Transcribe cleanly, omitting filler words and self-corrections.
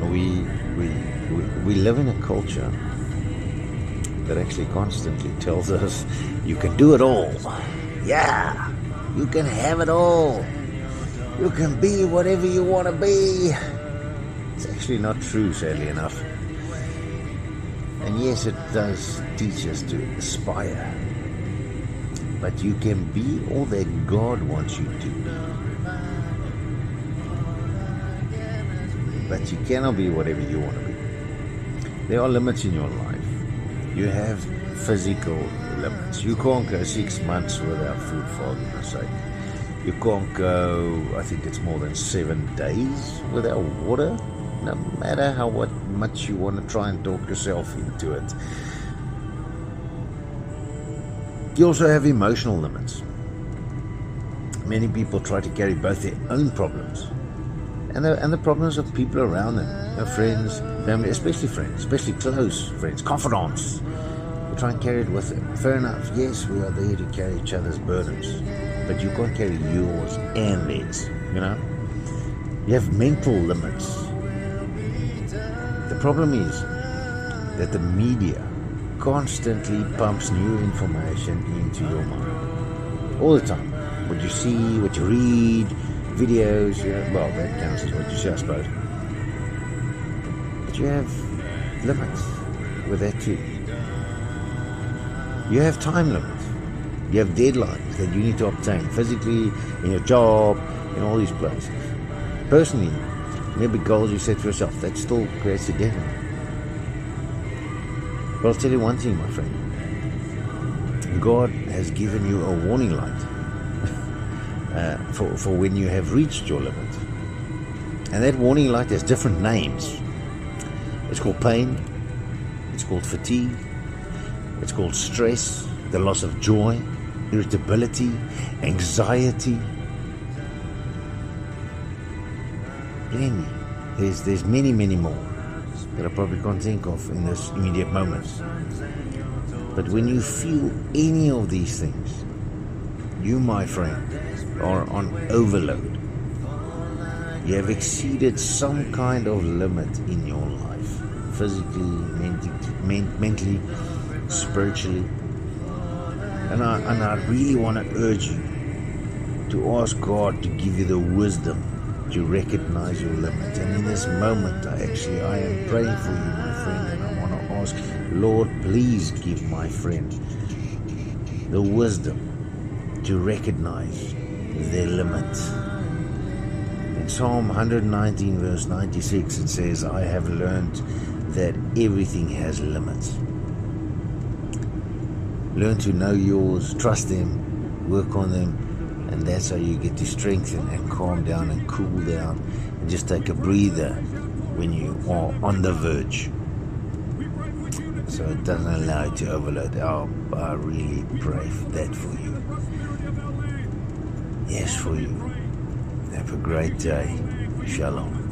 we live in a culture that actually constantly tells us you can do it all. Yeah, you can have it all. You can be whatever you want to be. It's actually not true, sadly enough. And yes, it does teach us to aspire. But you can be all that God wants you to be. But you cannot be whatever you want to be. There are limits in your life. You have physical limits. You can't go 6 months without food, for argument's sake. You can't go, I think it's more than 7 days without water, no matter how much you want to try and talk yourself into it. You also have emotional limits. Many people try to carry both their own problems and the problems of people around them, their friends, family, especially close friends, confidants. They try and carry it with them. Fair enough, yes, we are there to carry each other's burdens, but you can't carry yours and theirs, you know? You have mental limits. The problem is that the media constantly pumps new information into your mind. All the time. What you see, what you read, videos, well, that counts as what you see, I suppose. But you have limits with that too. You have time limits. You have deadlines that you need to obtain physically, in your job, in all these places. Personally, maybe goals you set for yourself, that still creates a deadline. But I'll tell you one thing, my friend. God has given you a warning light for when you have reached your limit. And that warning light has different names. It's called pain. It's called fatigue. It's called stress, the loss of joy, irritability, anxiety. Plenty. There's many, many more that I probably can't think of in this immediate moment. But when you feel any of these things, you, my friend, are on overload. You have exceeded some kind of limit in your life, physically, mentally, spiritually. And I really want to urge you to ask God to give you the wisdom to recognize your limit. And in this moment, I am praying for you, my friend, and I want to ask, Lord, please give my friend the wisdom to recognize their limit. In Psalm 119 verse 96, it says, I have learned that everything has limits. Learn to know yours, trust them, work on them, and that's how you get to strengthen and calm down and cool down and just take a breather when you are on the verge. So it doesn't allow you to overload. Oh, I really pray that for you. Yes, for you. Have a great day. Shalom.